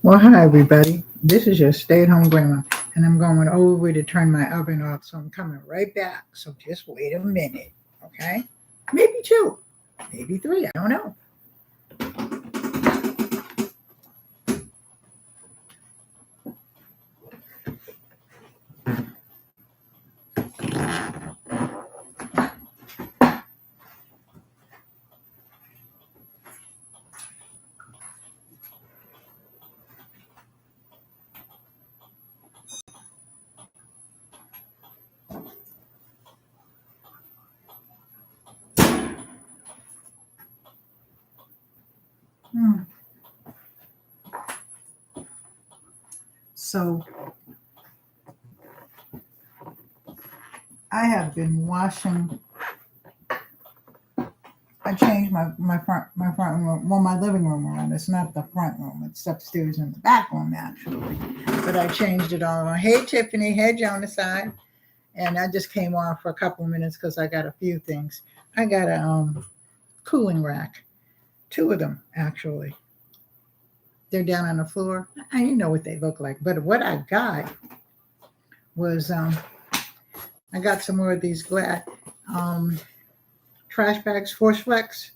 Well, hi everybody. This is your stay-at-home grandma, and I'm going over to turn my oven off, so I'm coming right back. So just wait a minute, okay? Maybe two, maybe three. I don't know. Hmm. So I have been washing. I changed my front room, well, my living room around. It's not the front room. It's upstairs in the back room actually. But I changed it all around. Hey Tiffany, hey Jonaside. And I just came on for a couple of minutes because I got a few things. I got a cooling rack, two of them actually. They're down on the floor. I didn't know what they look like, but what I got was I got some more of these glad trash bags, Force Flex,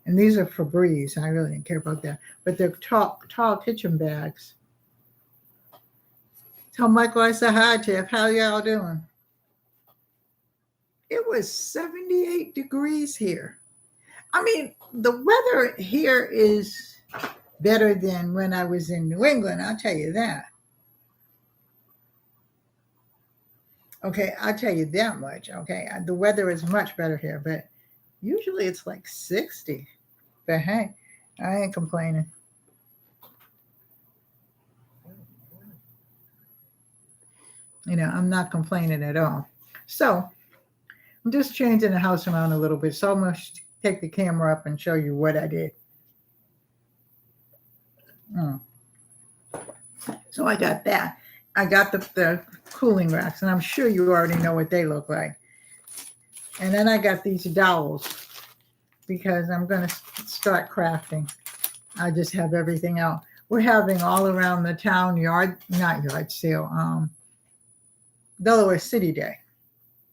and these are Febreze. I really didn't care about that, but they're tall kitchen bags. Tell Michael I said hi, Tiff. How y'all doing? It was 78 degrees here. I mean, the weather here is better than when I was in New England, I'll tell you that. Okay, I'll tell you that much. Okay, the weather is much better here, but usually it's like 60. But hey, I ain't complaining. I'm not complaining at all. So I'm just changing the house around a little bit. So I'm going to take the camera up and show you what I did. So I got that. I got the cooling racks, and I'm sure you already know what they look like. And then I got these dowels because I'm going to start crafting. I just have everything out. We're having all around the town not yard sale, Delaware City Day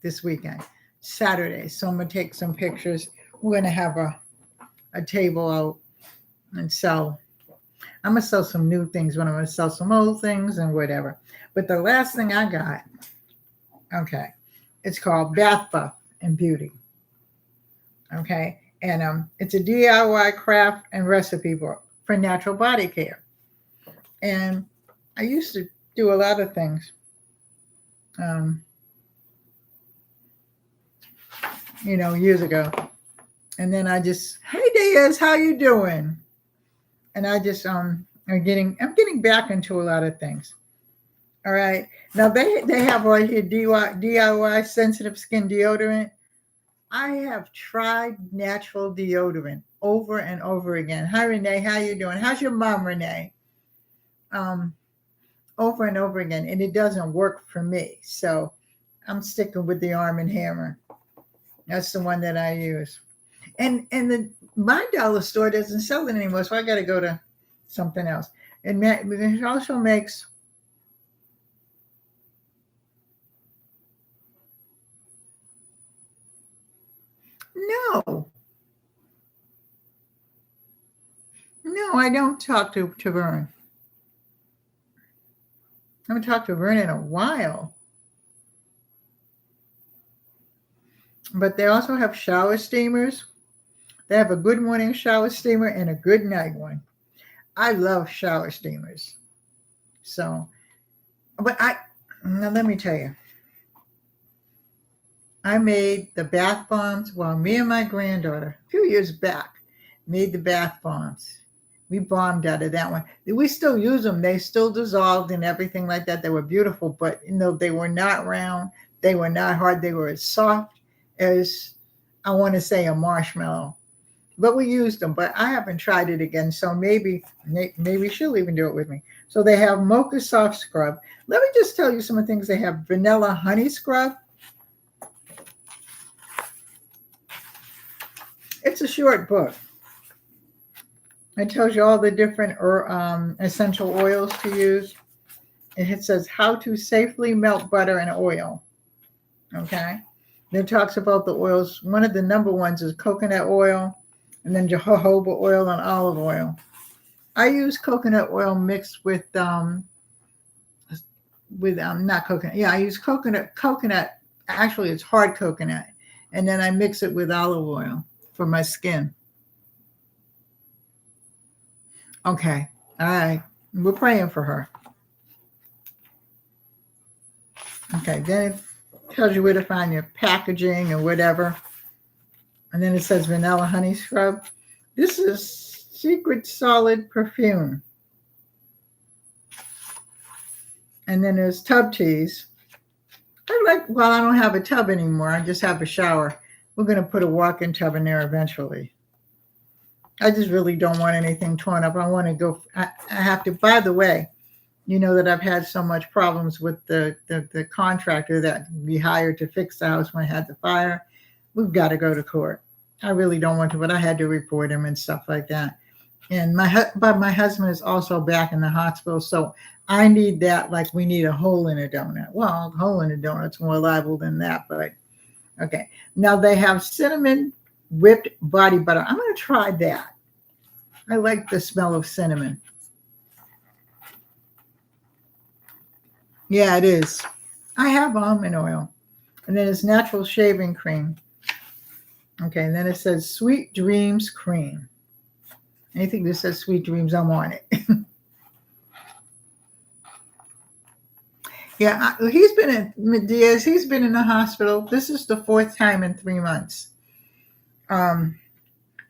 this weekend, Saturday. So I'm going to take some pictures. We're going to have a table out and sell. I'm going to sell some new things, but I'm going to sell some old things and whatever. But the last thing I got, okay, it's called Bath Buff and Beauty. Okay, and it's a DIY craft and recipe book for natural body care. And I used to do a lot of things. Years ago. And then I just, hey Diaz, how you doing? And I just I'm getting back into a lot of things. All right. Now they have right here DIY sensitive skin deodorant. I have tried natural deodorant over and over again. Hi Renee, how you doing? How's your mom, Renee? Over and over again, and it doesn't work for me. So I'm sticking with the Arm & Hammer. That's the one that I use. And my dollar store doesn't sell it anymore, so I got to go to something else. And it also makes no, I don't talk to Vern. I haven't talked to Vern in a while. But they also have shower steamers. They have a good morning shower steamer and a good night one. I love shower steamers. So, but now let me tell you. I made the bath bombs. Well, me and my granddaughter, a few years back, made the bath bombs. We bombed out of that one. We still use them. They still dissolved and everything like that. They were beautiful, but they were not round. They were not hard. They were as soft as, I want to say, a marshmallow. But we used them, but I haven't tried it again. So maybe she'll even do it with me. So they have mocha soft scrub. Let me just tell you some of the things they have. Vanilla honey scrub. It's a short book. It tells you all the different essential oils to use. It says how to safely melt butter and oil. Okay. Then it talks about the oils. One of the number ones is coconut oil, and then jojoba oil and olive oil. I use coconut oil mixed with not coconut. Yeah, I use coconut. Actually, it's hard coconut, and then I mix it with olive oil for my skin. Okay. All right. We're praying for her. Okay. Then it tells you where to find your packaging and whatever. And then it says vanilla honey scrub. This is secret solid perfume. And then there's tub teas. I don't have a tub anymore. I just have a shower. We're going to put a walk-in tub in there eventually. I just really don't want anything torn up. I want to go. I have to, by the way, you know that I've had so much problems with the contractor that we hired to fix the house when I had the fire. We've got to go to court. I really don't want to, but I had to report him and stuff like that. And my husband is also back in the hospital, so I need that like we need a hole in a donut. Well, a hole in a donut's more liable than that, but okay. Now they have cinnamon whipped body butter. I'm going to try that. I like the smell of cinnamon. Yeah, it is. I have almond oil. And then it's natural shaving cream. Okay, and then it says Sweet Dreams Cream. Anything that says Sweet Dreams, I'm on it. Yeah, he's been in Diaz. He's been in the hospital. This is the 4th time in 3 months.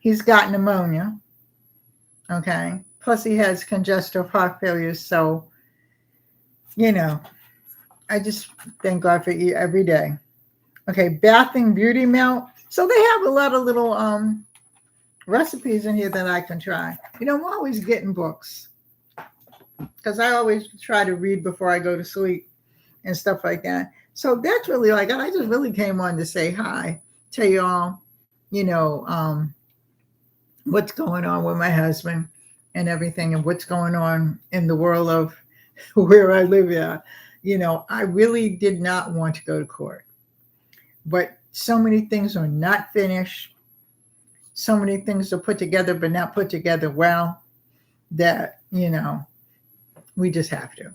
He's got pneumonia. Okay. Plus he has congestive heart failure. So, you know, I just thank God for you every day. Okay. Bathing Beauty Melt. So they have a lot of little recipes in here that I can try. You know, I'm always getting books because I always try to read before I go to sleep and stuff like that. So that's really like, I just really came on to say hi, tell you all, you know, what's going on with my husband and everything and what's going on in the world of where I live at. You know, I really did not want to go to court, but so many things are not finished. So many things are put together, but not put together well that, you know, we just have to.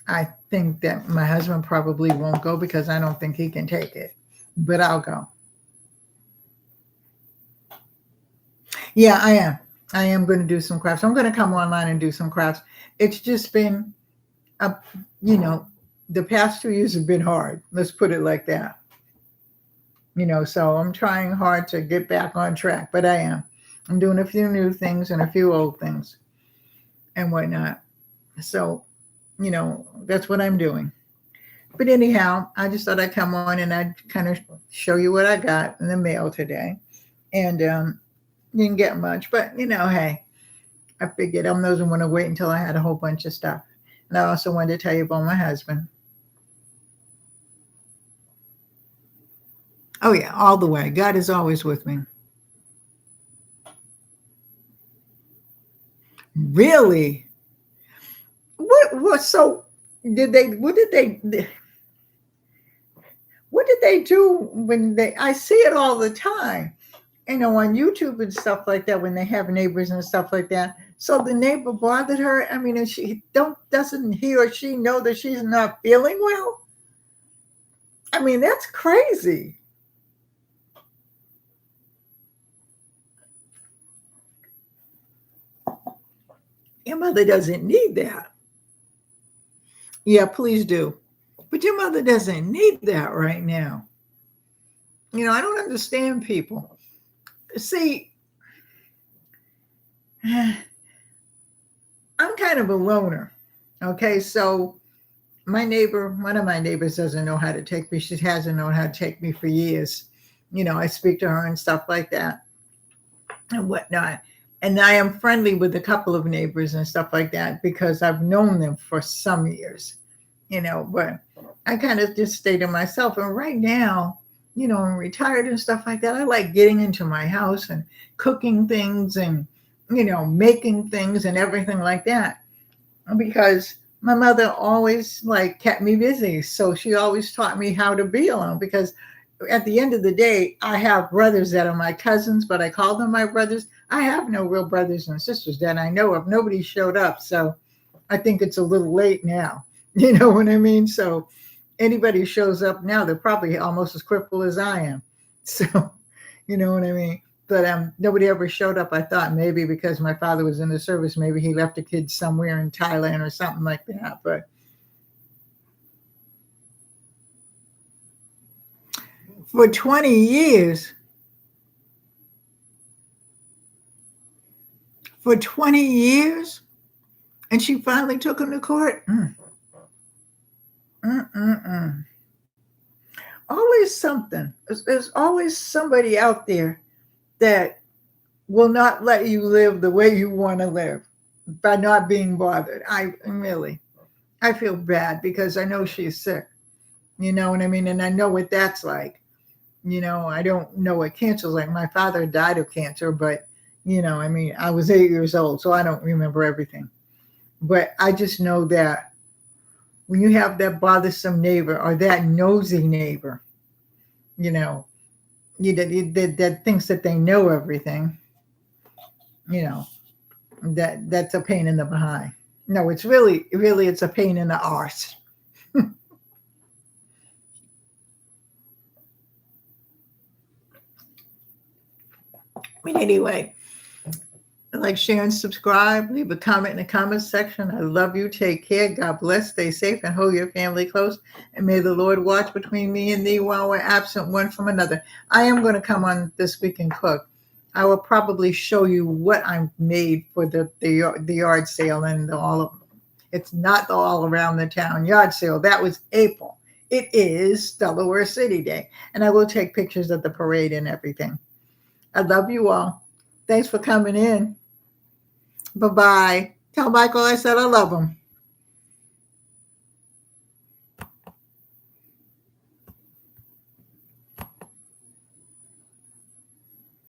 I think that my husband probably won't go because I don't think he can take it, but I'll go. Yeah, I am. I am going to do some crafts. I'm going to come online and do some crafts. It's just been, you know, the past 2 years have been hard. Let's put it like that. You know, so I'm trying hard to get back on track, but I am. I'm doing a few new things and a few old things and whatnot. So, you know, that's what I'm doing. But anyhow, I just thought I'd come on and I'd kind of show you what I got in the mail today. And didn't get much, but, you know, hey, I figured I wasn't going to wait until I had a whole bunch of stuff. And I also wanted to tell you about my husband. Oh, yeah, all the way. God is always with me. Really? So what did they do when I see it all the time, you know, on YouTube and stuff like that, when they have neighbors and stuff like that. So the neighbor bothered her. I mean, doesn't he or she know that she's not feeling well? I mean, that's crazy. Your mother doesn't need that. Yeah, please do. But your mother doesn't need that right now. You know, I don't understand people. See, I'm kind of a loner. Okay, so one of my neighbors doesn't know how to take me. She hasn't known how to take me for years. You know, I speak to her and stuff like that and whatnot. And I am friendly with a couple of neighbors and stuff like that because I've known them for some years, you know, but I kind of just stay to myself. And right now, you know, I'm retired and stuff like that. I like getting into my house and cooking things and, making things and everything like that, because my mother always like kept me busy. So she always taught me how to be alone, because at the end of the day, I have brothers that are my cousins, but I call them my brothers. I have no real brothers and sisters that I know of. Nobody showed up. So I think it's a little late now. You know what I mean? So anybody who shows up now, they're probably almost as crippled as I am. So, you know what I mean? But nobody ever showed up. I thought maybe because my father was in the service, maybe he left the kids somewhere in Thailand or something like that. But for 20 years, and she finally took him to court. Always something. There's always somebody out there that will not let you live the way you want to live by not being bothered. I feel bad because I know she's sick. You know what I mean? And I know what that's like. I don't know what cancer is like. My father died of cancer, but I was 8 years old, so I don't remember everything. But I just know that when you have that bothersome neighbor or that nosy neighbor, that thinks that they know everything, that's a pain in the behind. No, it's really, it's a pain in the arse. But anyway, like, share, and subscribe. Leave a comment in the comments section. I love you. Take care. God bless. Stay safe and hold your family close. And may the Lord watch between me and thee while we're absent one from another. I am going to come on This Week and Cook. I will probably show you what I made for the yard sale and it's not the all around the town yard sale. That was April. It is Delaware City Day. And I will take pictures of the parade and everything. I love you all. Thanks for coming in. Bye-bye. Tell Michael I said I love him.